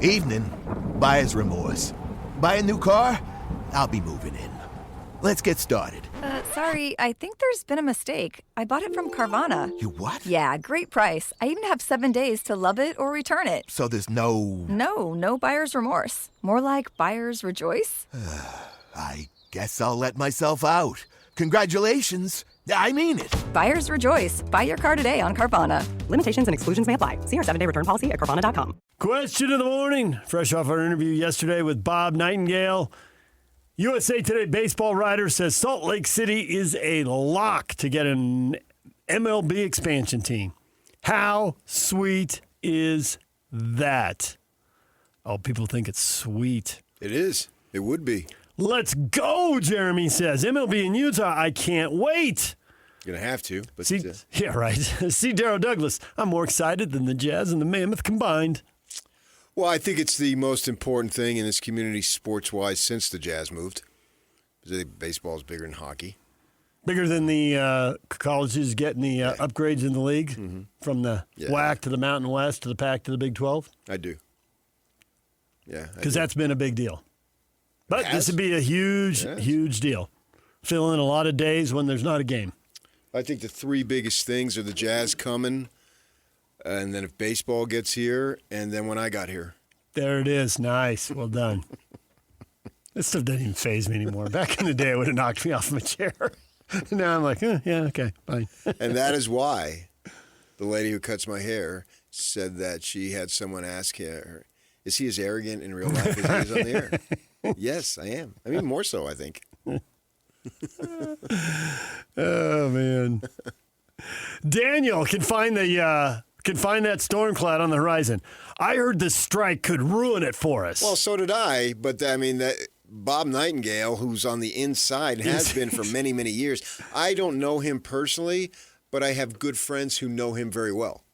Evening. Buyer's remorse. Buy a new car? I'll be moving in. Let's get started. Sorry, I think there's been a mistake. I bought it from Carvana. You what? Yeah, great price. I even have 7 days to love it or return it. So there's no... No buyer's remorse. More like buyer's rejoice. I guess I'll let myself out. Congratulations. I mean it. Buyer's rejoice. Buy your car today on Carvana. Limitations and exclusions may apply. See our 7-day return policy at Carvana.com. Question of the morning. Fresh off our interview yesterday with Bob Nightengale. USA Today baseball writer says Salt Lake City is a lock to get an MLB expansion team. How sweet is that? Oh, people think it's sweet. It is. It would be. Let's go, Jeremy says. MLB in Utah, I can't wait. You're going to have to. But Yeah, right. See, Darryl Douglas, I'm more excited than the Jazz and the Mammoth combined. Well, I think it's the most important thing in this community sports-wise since the Jazz moved. Baseball is bigger than hockey. Bigger than the colleges getting the upgrades in the league from the WAC to the Mountain West to the Pac to the Big 12? I do. Yeah. Because that's been a big deal. But this would be a huge deal. Fill in a lot of days when there's not a game. I think the three biggest things are the Jazz coming, and then if baseball gets here, and then when I got here. There it is. Nice. Well done. This stuff doesn't even faze me anymore. Back in the day, it would have knocked me off my chair. Now I'm like, yeah, okay, fine. And that is why the lady who cuts my hair said that she had someone ask her, is he as arrogant in real life as he is on the air? Yes, I am. I mean, more so, I think. Oh, man. Daniel can find that storm cloud on the horizon. I heard the strike could ruin it for us. Well, so did I, but I mean, Bob Nightengale, who's on the inside, has been for many, many years. I don't know him personally, but I have good friends who know him very well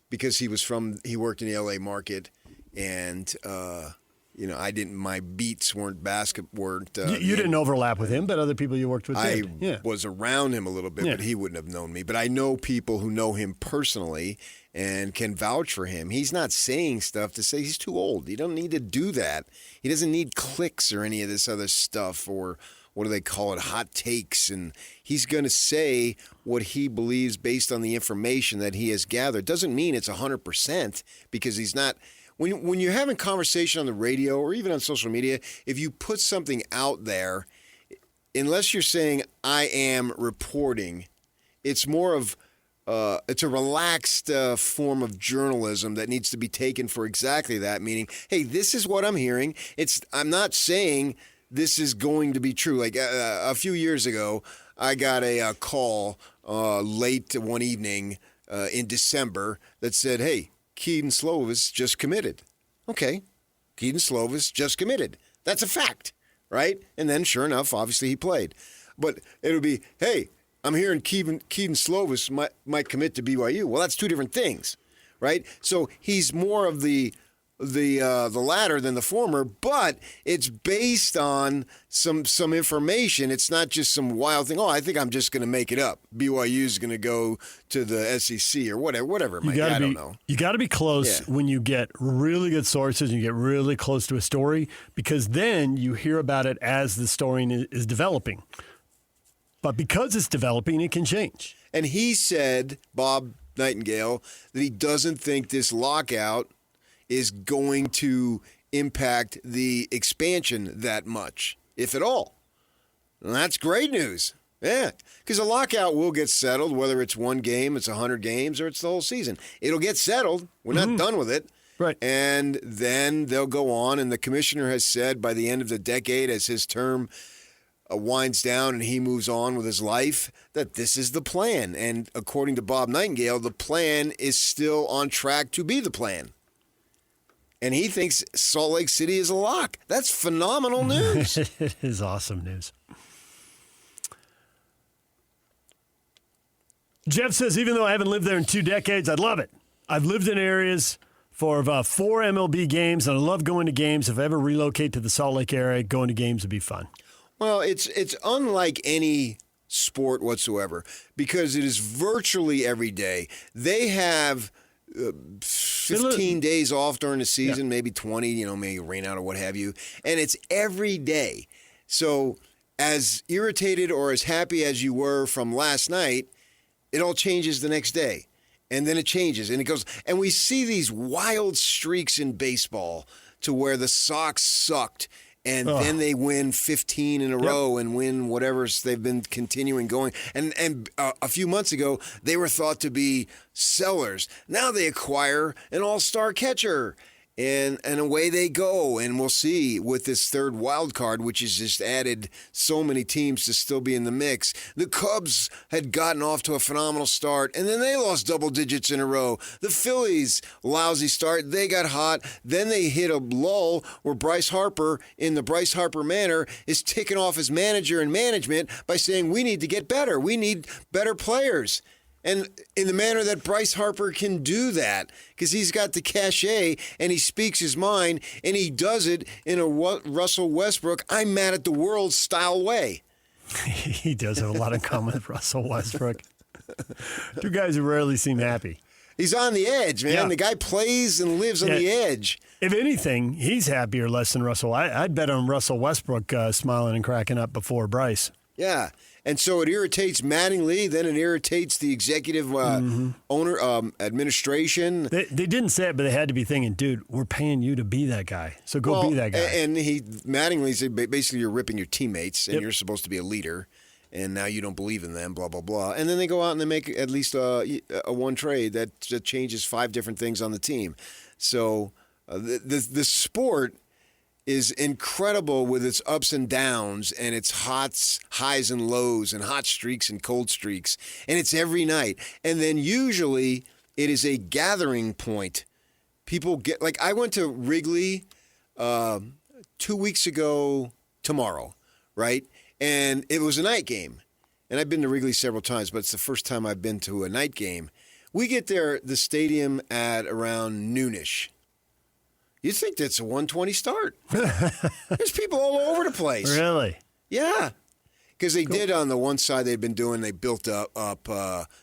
because he worked in the LA market, and my beats weren't basketball. You didn't overlap with him, but other people you worked with did. I was around him a little bit, but he wouldn't have known me. But I know people who know him personally and can vouch for him. He's not saying stuff to say he's too old. You don't need to do that. He doesn't need clicks or any of this other stuff, or what do they call it, hot takes. And he's going to say what he believes based on the information that he has gathered. Doesn't mean it's 100% because he's not. When you're having conversation on the radio or even on social media, if you put something out there, unless you're saying I am reporting, it's more of it's a relaxed form of journalism that needs to be taken for exactly that, meaning, hey, this is what I'm hearing. I'm not saying this is going to be true. Like a few years ago, I got a call late one evening in December that said, hey, Keaton Slovis just committed. Okay, Keaton Slovis just committed. That's a fact, right? And then, sure enough, obviously he played. But it'll be, hey, I'm hearing Keaton Slovis might commit to BYU. Well, that's two different things, right? So he's more of the latter than the former, but it's based on some information. It's not just some wild thing. Oh, I think I'm just going to make it up. BYU is going to go to the SEC or whatever it might be. I don't know. You got to be close when you get really good sources and you get really close to a story, because then you hear about it as the story is developing. But because it's developing, it can change. And he said, Bob Nightengale, that he doesn't think this lockout is going to impact the expansion that much, if at all. And that's great news. Yeah, because a lockout will get settled, whether it's one game, it's 100 games, or it's the whole season. It'll get settled. We're not done with it. Right. And then they'll go on, and the commissioner has said by the end of the decade, as his term winds down and he moves on with his life, that this is the plan. And according to Bob Nightengale, the plan is still on track to be the plan. And he thinks Salt Lake City is a lock. That's phenomenal news. It is awesome news. Jeff says, even though I haven't lived there in 2 decades, I'd love it. I've lived in areas for 4 MLB games, and I love going to games. If I ever relocate to the Salt Lake area, going to games would be fun. Well, it's unlike any sport whatsoever because it is virtually every day. They have 15 days off during the season, maybe 20, maybe rain out or what have you. And it's every day. So as irritated or as happy as you were from last night, it all changes the next day. And then it changes and it goes. And we see these wild streaks in baseball to where the Sox sucked. And then they win 15 in a row and win whatever they've been continuing going. And a few months ago, they were thought to be sellers. Now they acquire an all-star catcher. And away they go. And we'll see with this third wild card, which has just added so many teams to still be in the mix. The Cubs had gotten off to a phenomenal start, and then they lost double digits in a row. The Phillies, lousy start. They got hot. Then they hit a lull where Bryce Harper, in the Bryce Harper manner, is ticking off his manager and management by saying, we need to get better. We need better players. And in the manner that Bryce Harper can do that, because he's got the cachet and he speaks his mind and he does it in a Russell Westbrook, I'm mad at the world style way. He does have a lot in common with Russell Westbrook. Two guys who rarely seem happy. He's on the edge, man. Yeah. The guy plays and lives on the edge. If anything, he's happier less than Russell. I'd bet on Russell Westbrook smiling and cracking up before Bryce. Yeah. And so it irritates Mattingly, then it irritates the executive owner, administration. They didn't say it, but they had to be thinking, dude, we're paying you to be that guy. So go be that guy. And Mattingly said, basically, you're ripping your teammates, and you're supposed to be a leader, and now you don't believe in them, blah, blah, blah. And then they go out and they make at least a one trade that changes 5 different things on the team. So the sport is incredible with its ups and downs and its highs and lows and hot streaks and cold streaks. And it's every night. And then usually it is a gathering point. People get, like I went to Wrigley 2 weeks ago tomorrow, right? And it was a night game. And I've been to Wrigley several times, but it's the first time I've been to a night game. We get there, the stadium, at around noonish. You'd think that's a 1:20 start. There's people all over the place. Really? Yeah. Because they did on the one side they built up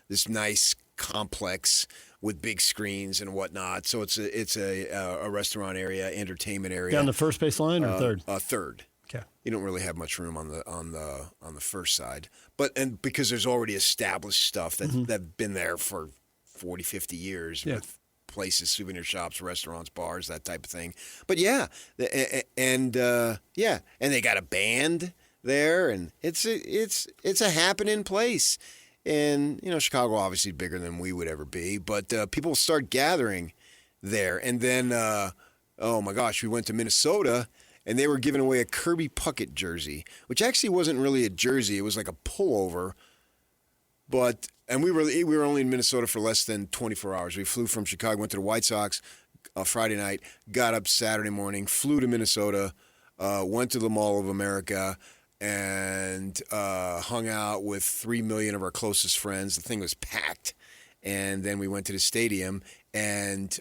this nice complex with big screens and whatnot. So it's a restaurant area, entertainment area. Down the first base line or third? Third. Okay. You don't really have much room on the first side. And because there's already established stuff that's been there for 40, 50 years with places, souvenir shops, restaurants, bars, that type of thing. But and they got a band there, and it's a happening place. And Chicago obviously bigger than we would ever be, but people start gathering there. And then oh my gosh, we went to Minnesota, and they were giving away a Kirby Puckett jersey, which actually wasn't really a jersey; it was like a pullover. And we were only in Minnesota for less than 24 hours. We flew from Chicago, went to the White Sox Friday night, got up Saturday morning, flew to Minnesota, went to the Mall of America, and hung out with 3 million of our closest friends. The thing was packed. And then we went to the stadium, and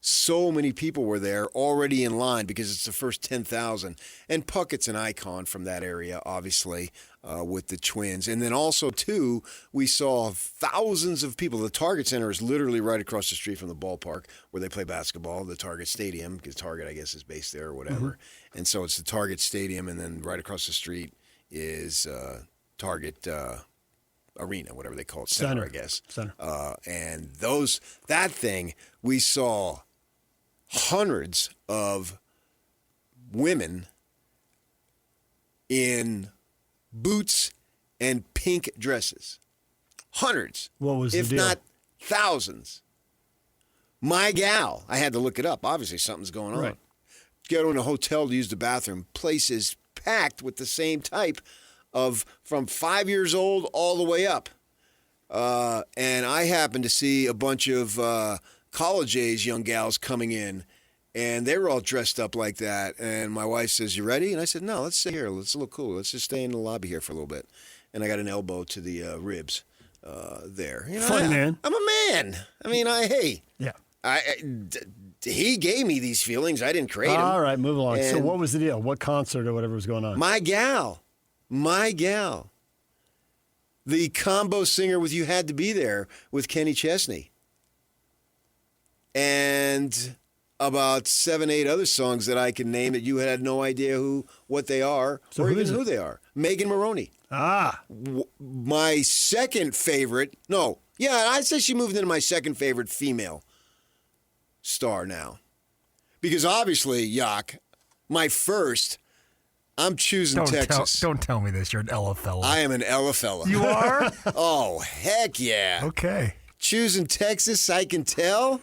so many people were there already in line because it's the first 10,000. And Puckett's an icon from that area, obviously, with the Twins. And then also, too, we saw thousands of people. The Target Center is literally right across the street from the ballpark where they play basketball, the Target Stadium, because Target, I guess, is based there or whatever. And so it's the Target Stadium, and then right across the street is Target Arena, whatever they call it, Center, I guess. Center. And that thing, we saw hundreds of women in boots and pink dresses. Hundreds. What was the deal? If not thousands. My gal. I had to look it up. Obviously, something's going on. Right. Go to a hotel to use the bathroom. Place is packed with the same type of from 5 years old all the way up. And I happened to see a bunch of college-age young gals coming in, and they were all dressed up like that. And my wife says, "You ready?" And I said, "No, let's sit here. Let's look cool. Let's just stay in the lobby here for a little bit." And I got an elbow to the ribs there. Funny, man. I'm a man. I mean, Yeah. He gave me these feelings. I didn't create them. All right, move along. So And what was the deal? What concert or whatever was going on? My gal. The combo singer with You Had to Be There with Kenny Chesney. and about 7, 8 other songs that I can name that you had no idea what they are So or who even is it? who they are. Megan Maroney. Ah, My second favorite. No, yeah, I'd say she moved into my second favorite female star now. Because obviously, Yak, my first, I'm choosing Texas. Don't tell me this. You're an Ella fella. I am an Ella fella. You are? Oh, heck yeah. Okay. Choosing Texas, I can tell.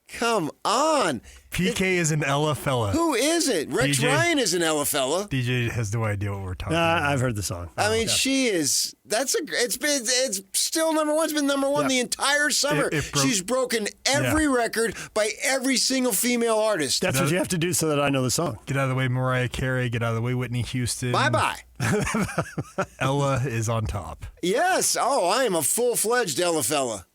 Come on. PK is an Ella fella. Who is it? Rex DJ. Ryan is an Ella fella. DJ has no idea what we're talking about. I've heard the song. I mean, she is. It's still number one. It's been number one Yeah. the entire summer. It broke- She's broken every record by every single female artist. That's what you have to do so that I know the song. Get out of the way, Mariah Carey. Get out of the way, Whitney Houston. Bye-bye. Ella is on top. Yes. Oh, I am a full-fledged Ella fella.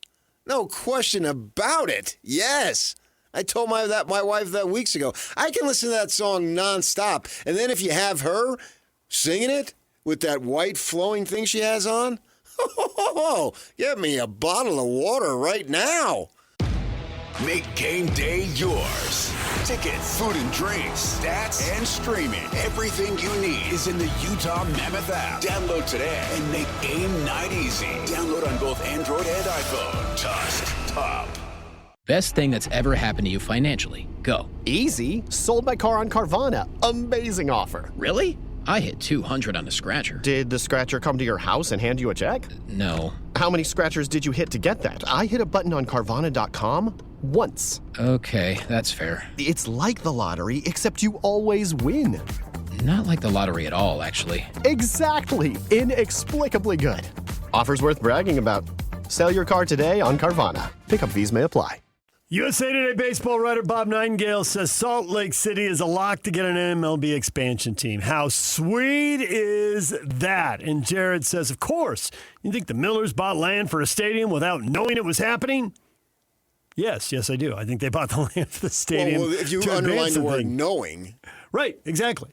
No question about it. Yes. I told my wife that weeks ago. I can listen to that song nonstop. And then if you have her singing it with that white flowing thing she has on, get me a bottle of water right now. Make game day yours. Tickets, food and drinks, stats, and streaming. Everything you need is in the Utah Mammoth app. Download today and make game night easy. Download on both Android and iPhone. Tusk Top. Best thing that's ever happened to you financially. Go. Easy. Sold my car on Carvana. Amazing offer. Really? I hit 200 on the scratcher. Did the scratcher come to your house and hand you a check? No. How many scratchers did you hit to get that? I hit a button on Carvana.com once. Okay, that's fair. It's like the lottery, except you always win. Not like the lottery at all, actually. Exactly. Inexplicably good. Offers worth bragging about. Sell your car today on Carvana. Pickup fees may apply. USA Today baseball writer Bob Nightengale says Salt Lake City is a lock to get an MLB expansion team. How sweet is that? And Jared says, of course. You think the Millers bought land for a stadium without knowing it was happening? Yes, I do. I think they bought the land for the stadium. Well, if you to underline advance the word thing. knowing, Right, exactly.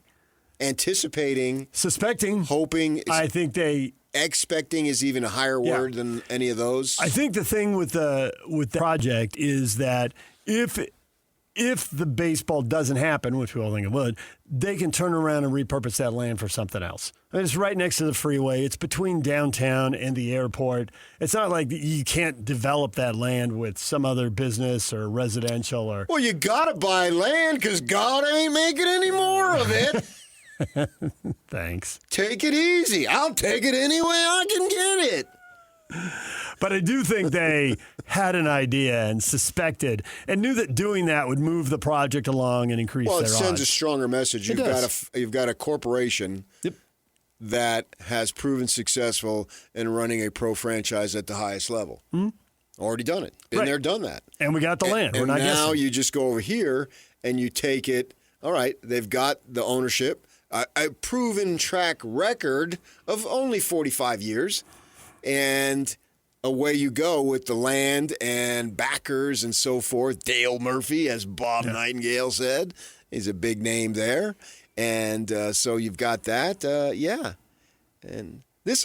anticipating, Suspecting. hoping, I think they... expecting is even a higher Yeah. word than any of those. I think the thing with the project is that if the baseball doesn't happen, which we all think it would, they can turn around and repurpose that land for something else. I mean, it's right next to the freeway. It's between downtown and the airport. It's not like you can't develop that land with some other business or residential or. Well, you gotta buy land because God ain't making any more of it. Thanks. Take it easy. I'll take it any way I can get it. But I do think they had an idea and suspected and knew that doing that would move the project along and increase Well, their it sends a odds. stronger message. It You've got a corporation Yep. that has proven successful in running a pro franchise at the highest level. Already done it. Been Right. there, done that. And we got the land. We're And not now guessing. you just go over here and you take it. All right, they've got the ownership, a proven track record of only 45 years, and away you go with the land and backers and so forth. Dale Murphy, as Bob Nightengale said, is a big name there, and so you've got that. And this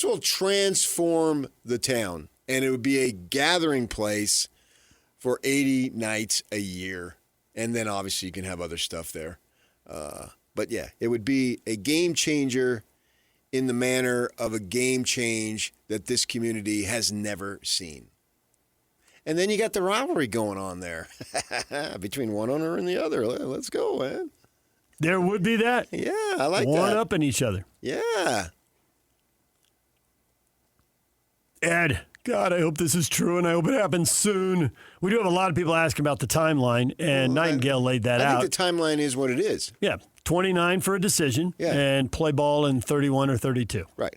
will transform the town, and it would be a gathering place for 80 nights a year. And then obviously you can have other stuff there. But yeah, it would be a game changer in the manner of a game change that this community has never seen. And then you got the rivalry going on there between one owner and the other. Let's go, man. There would be that. Yeah, I like One that. up in each other. Yeah. Ed, God, I hope this is true, and I hope it happens soon. We do have a lot of people asking about the timeline, and Nightingale laid that I out. think the timeline is what it is. Yeah, 29 for a decision, Yeah. and play ball in 31 or 32. Right.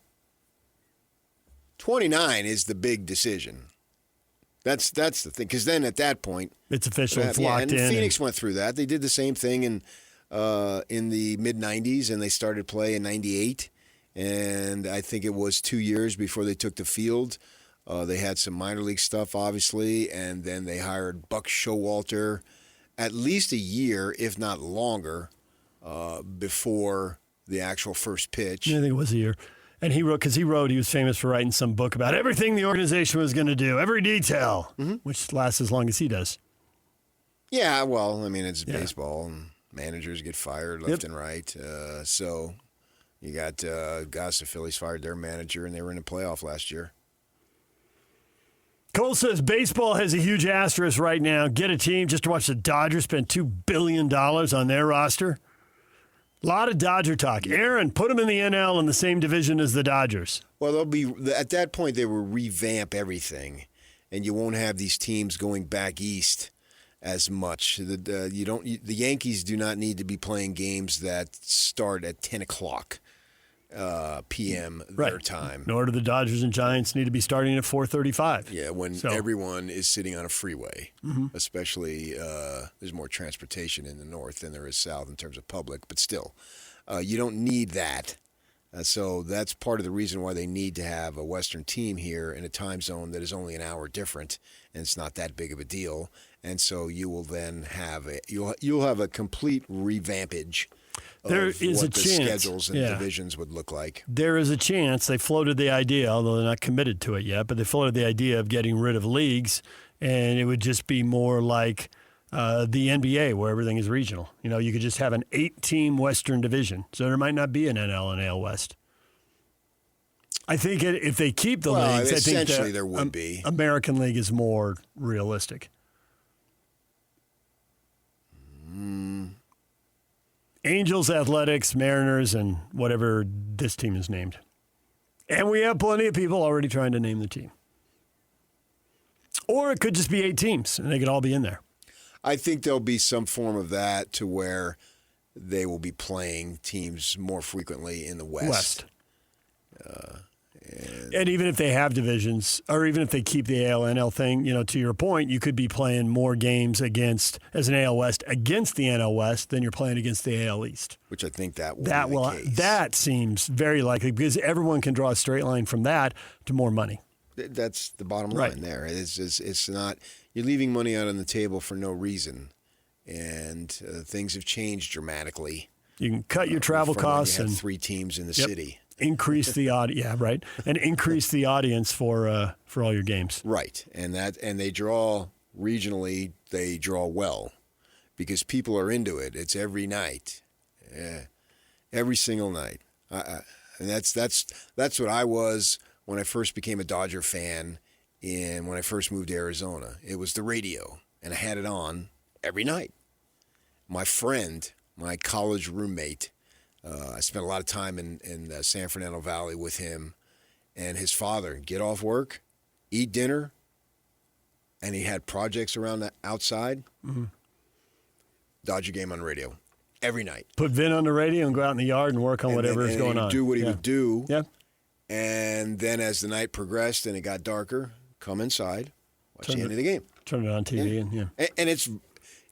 29 is the big decision. That's the thing, because then at that point, It's official. It's locked and in. Phoenix went through that. They did the same thing in the mid '90s, and they started play in '98. And I think it was 2 years before they took the field. They had some minor league stuff, obviously, and then they hired Buck Showalter at least a year, if not longer, before the actual first pitch. I think it was a year. And he was famous for writing some book about everything the organization was going to do, every detail, which lasts as long as he does. Yeah, well, I mean, it's baseball, and managers get fired left and right. So you got guys, the Phillies fired their manager, and they were in the playoff last year. Cole says baseball has a huge asterisk right now. Get a team just to watch the Dodgers spend $2 billion on their roster. A lot of Dodger talk. Aaron, put them in the NL in the same division as the Dodgers. Well, they'll be at that point. They will revamp everything, and you won't have these teams going back east as much. The Yankees do not need to be playing games that start at 10 o'clock p.m. their time. Nor do the Dodgers and Giants need to be starting at 4:35. Yeah, when everyone is sitting on a freeway, especially there's more transportation in the north than there is south in terms of public, but still, you don't need that. So that's part of the reason why they need to have a Western team here in a time zone that is only an hour different, and it's not that big of a deal. And so you will then have you'll have a complete revampage. There is a chance schedules and divisions would look like. There is a chance. They floated the idea, although they're not committed to it yet, but they floated the idea of getting rid of leagues, and it would just be more like the NBA where everything is regional. You know, you could just have an 8-team Western division, so there might not be an NL and AL West. I think if they keep the leagues, I think there would be. American League is more realistic. Angels, Athletics, Mariners, and whatever this team is named. And we have plenty of people already trying to name the team. Or it could just be 8 teams, and they could all be in there. I think there'll be some form of that to where they will be playing teams more frequently in the West. And even if they have divisions, or even if they keep the AL NL thing, you know, to your point, you could be playing more games as an AL West against the NL West than you're playing against the AL East. Which I think that will be the case. That seems very likely because everyone can draw a straight line from that to more money. That's the bottom line there. It's not you're leaving money out on the table for no reason, and things have changed dramatically. You can cut your travel costs and 3 teams in the city. Increase the and increase the audience for all your games. Right, and they draw regionally. They draw well because people are into it. It's every night, every single night, and that's what I was when I first became a Dodger fan. When I first moved to Arizona, it was the radio, and I had it on every night. My friend, my college roommate. I spent a lot of time in San Fernando Valley with him and his father. Get off work, eat dinner, and he had projects around the outside. Dodger game on radio every night. Put Vin on the radio and go out in the yard and work on whatever is going on. Do what he would do. Yeah. And then as the night progressed and it got darker, come inside, watch the end of the game. Turn it on TV.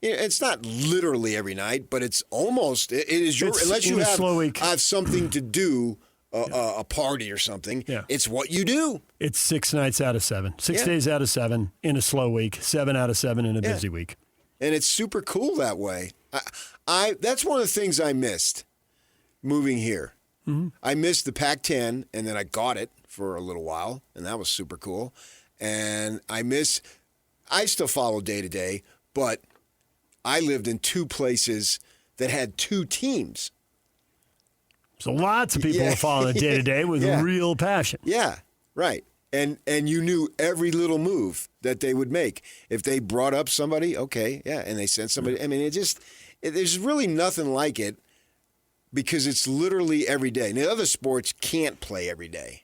And it's not literally every night, but it's almost. It is your unless you have something to do, a party or something. Yeah. It's what you do. It's 6 nights out of 7, 6 days out of 7 in a slow week, 7 out of 7 in a busy week, and it's super cool that way. That's one of the things I missed moving here. I missed the Pac-10, and then I got it for a little while, and that was super cool. And I still follow day to day, but I lived in 2 places that had 2 teams. So lots of people are following it day to day with real passion. Yeah, right. And you knew every little move that they would make. If they brought up somebody, and they sent somebody. I mean, there's really nothing like it because it's literally every day. Now, other sports can't play every day.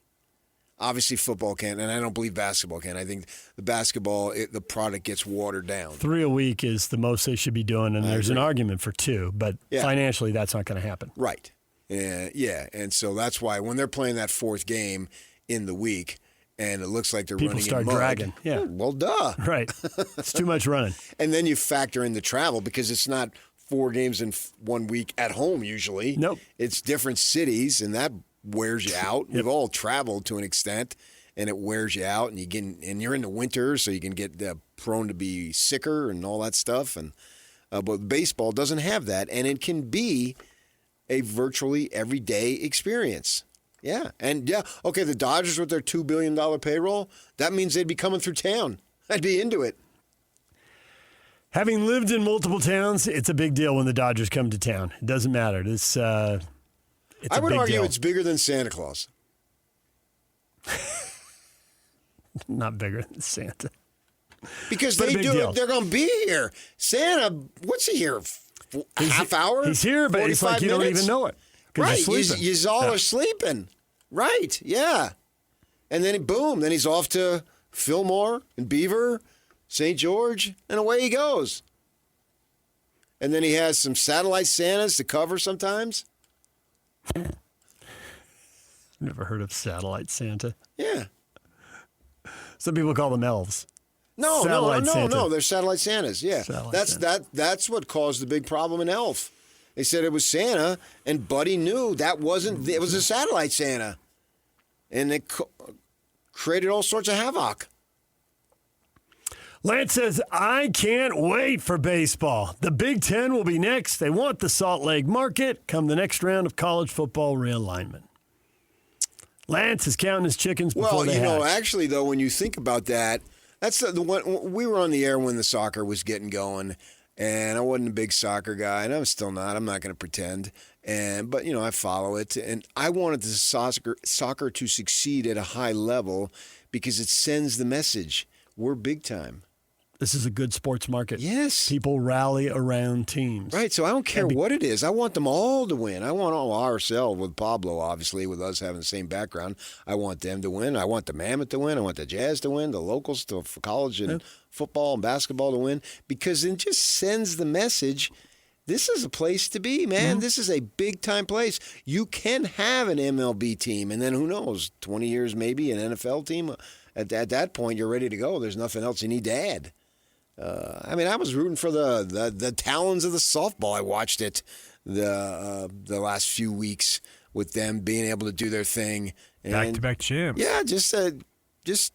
Obviously, football can, and I don't believe basketball can. I think the basketball, the product gets watered down. 3 a week is the most they should be doing, and there's an argument for 2, but financially that's not going to happen. Right. And so that's why when they're playing that 4th game in the week, and it looks like they're people running start in mud, dragging. Yeah. Well, duh. Right. It's too much running. And then you factor in the travel because it's not 4 games in 1 week at home usually. Nope. It's different cities, and that wears you out. We've all traveled to an extent, and it wears you out, and you're in the winter, so you can get prone to be sicker and all that stuff. And but baseball doesn't have that, and it can be a virtually everyday experience. Yeah. And, okay, the Dodgers with their $2 billion payroll, that means they'd be coming through town. I'd be into it. Having lived in multiple towns, it's a big deal when the Dodgers come to town. It doesn't matter. It's I would big argue deal. it's bigger than Santa Claus. Not bigger than Santa. Because But a they big do deal. it. They're going to be here. Santa, what's he here? Half hour? He's here, but it's like 45 you don't minutes? even know it. 'Cause Right. you're sleeping. You all Yeah. are sleeping. Right. Yeah. And then, boom, then he's off to Fillmore and Beaver, St. George, and away he goes. And then he has some satellite Santas to cover sometimes. Never heard of satellite Santa. Yeah. Some people call them elves. No, Satellite Santa. no. They're satellite Santas. Yeah, Satellite that's what caused the big problem in Elf. They said it was Santa, and Buddy knew that wasn't. It was a satellite Santa, and it created all sorts of havoc. Lance says, I can't wait for baseball. The Big Ten will be next. They want the Salt Lake market come the next round of college football realignment. Lance is counting his chickens before Well, they hatch. actually, though, when you think about that, that's the one. We were on the air when the soccer was getting going, and I wasn't a big soccer guy, and I'm still not. I'm not going to pretend. But I follow it, and I wanted the soccer to succeed at a high level because it sends the message: we're big time. This is a good sports market. Yes. People rally around teams. Right, so I don't care what it is. I want them all to win. I want all ourselves with Pablo, obviously, with us having the same background. I want them to win. I want the Mammoth to win. I want the Jazz to win, the locals for college and football and basketball to win, because it just sends the message, this is a place to be, man. This is a big-time place. You can have an MLB team, and then who knows, 20 years maybe, an NFL team. At that point, you're ready to go. There's nothing else you need to add. I was rooting for the Talons of the softball. I watched it the last few weeks with them being able to do their thing. And Back-to-back champs. Yeah, just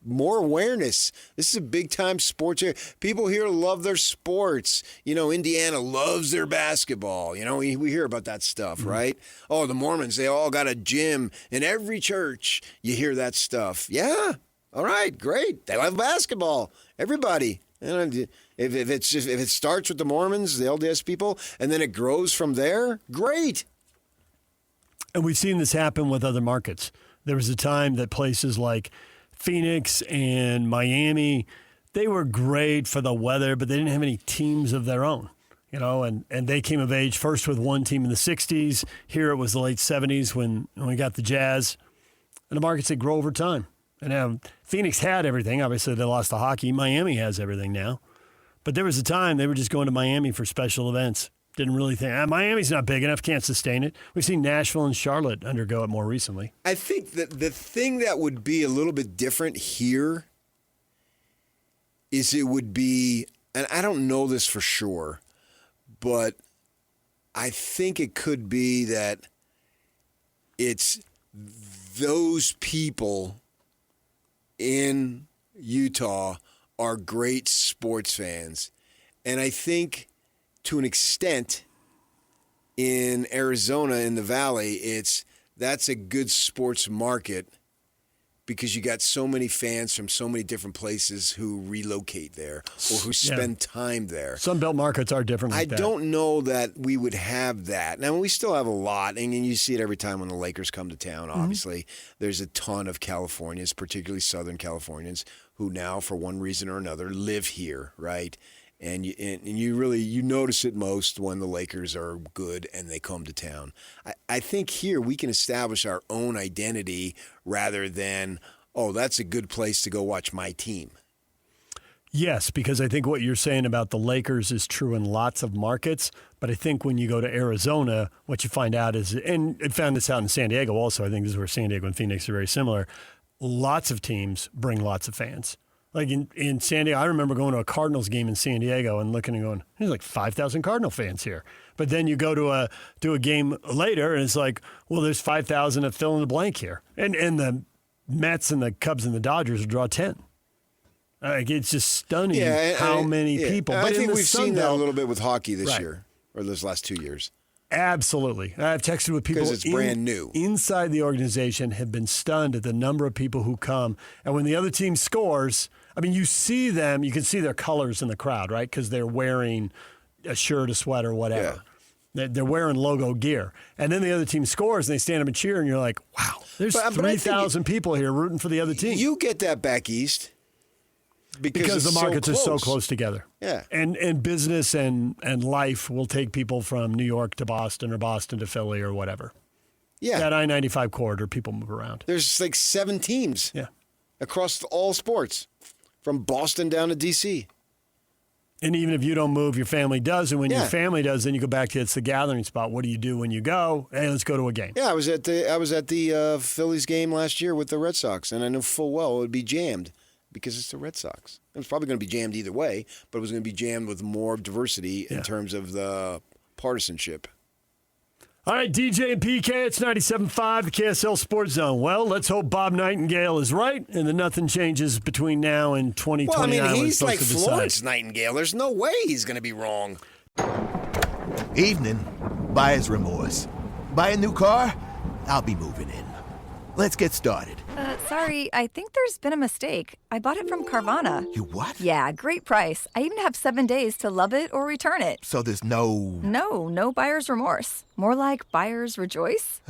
more awareness. This is a big-time sports area. People here love their sports. Indiana loves their basketball. We hear about that stuff, right? Oh, the Mormons, they all got a gym in every church. You hear that stuff. Yeah. All right, great. They love basketball. Everybody. And if it starts with the Mormons, the LDS people, and then it grows from there, great. And we've seen this happen with other markets. There was a time that places like Phoenix and Miami, they were great for the weather, but they didn't have any teams of their own. And they came of age first with one team in the 60s. Here it was the late 70s when we got the Jazz. And the markets, they grow over time. And now Phoenix had everything. Obviously, they lost the hockey. Miami has everything now. But there was a time they were just going to Miami for special events. Didn't really think, Miami's not big enough, can't sustain it. We've seen Nashville and Charlotte undergo it more recently. I think that the thing that would be a little bit different here is it would be, and I don't know this for sure, but I think it could be that it's those people in Utah are great sports fans. And I think to an extent in Arizona, in the Valley, that's a good sports market because you got so many fans from so many different places who relocate there or who spend time there. Sun Belt markets are different like I that. don't know that we would have that. Now, we still have a lot, and you see it every time when the Lakers come to town, obviously. There's a ton of Californians, particularly Southern Californians, who now, for one reason or another, live here, right? And you notice it most when the Lakers are good and they come to town. I think here we can establish our own identity rather than, that's a good place to go watch my team. Yes, because I think what you're saying about the Lakers is true in lots of markets. But I think when you go to Arizona, what you find out is, and I found this out in San Diego also, I think this is where San Diego and Phoenix are very similar, lots of teams bring lots of fans. Like in San Diego, I remember going to a Cardinals game in San Diego and looking and going, there's like 5,000 Cardinal fans here. But then you go to a game later and it's like, well, there's 5,000 at fill in the blank here. And the Mets and the Cubs and the Dodgers draw 10. It's just stunning how many people. I But think in the we've Sun seen that a Belt, little bit with hockey this Right. year, or those last 2 years. Absolutely. I've texted with people because it's brand new. Inside the organization have been stunned at the number of people who come. And when the other team scores, I mean, you see them, you can see their colors in the crowd, right? Because they're wearing a shirt, a sweater, whatever. They're wearing logo gear. And then the other team scores and they stand up and cheer, and you're like, wow, there's 3,000 people here rooting for the other team. You get that back east. Because the markets are so close together. Yeah. And business and life will take people from New York to Boston or Boston to Philly or whatever. Yeah. That I-95 corridor, people move around. There's like 7 teams across all sports, from Boston down to D.C. And even if you don't move, your family does. And when your family does, then you go back to it's the gathering spot. What do you do when you go? Hey, let's go to a game. Yeah, I was at the Phillies game last year with the Red Sox, and I knew full well it would be jammed. Because it's the Red Sox. It was probably going to be jammed either way, but it was going to be jammed with more diversity in terms of the partisanship. All right, DJ and PK, it's 97.5, the KSL Sports Zone. Well, let's hope Bob Nightengale is right and that nothing changes between now and 2029. Well, I mean, he's like Florence Nightingale. There's no way he's going to be wrong. Evening. Buyer's remorse. Buy a new car? I'll be moving in. Let's get started. Sorry, I think there's been a mistake. I bought it from Carvana. You what? Yeah, great price. I even have 7 days to love it or return it. So there's no... No buyer's remorse. More like buyer's rejoice.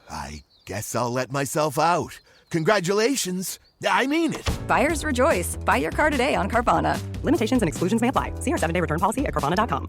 I guess I'll let myself out. Congratulations. I mean it. Buyer's rejoice. Buy your car today on Carvana. Limitations and exclusions may apply. See our 7-day return policy at Carvana.com.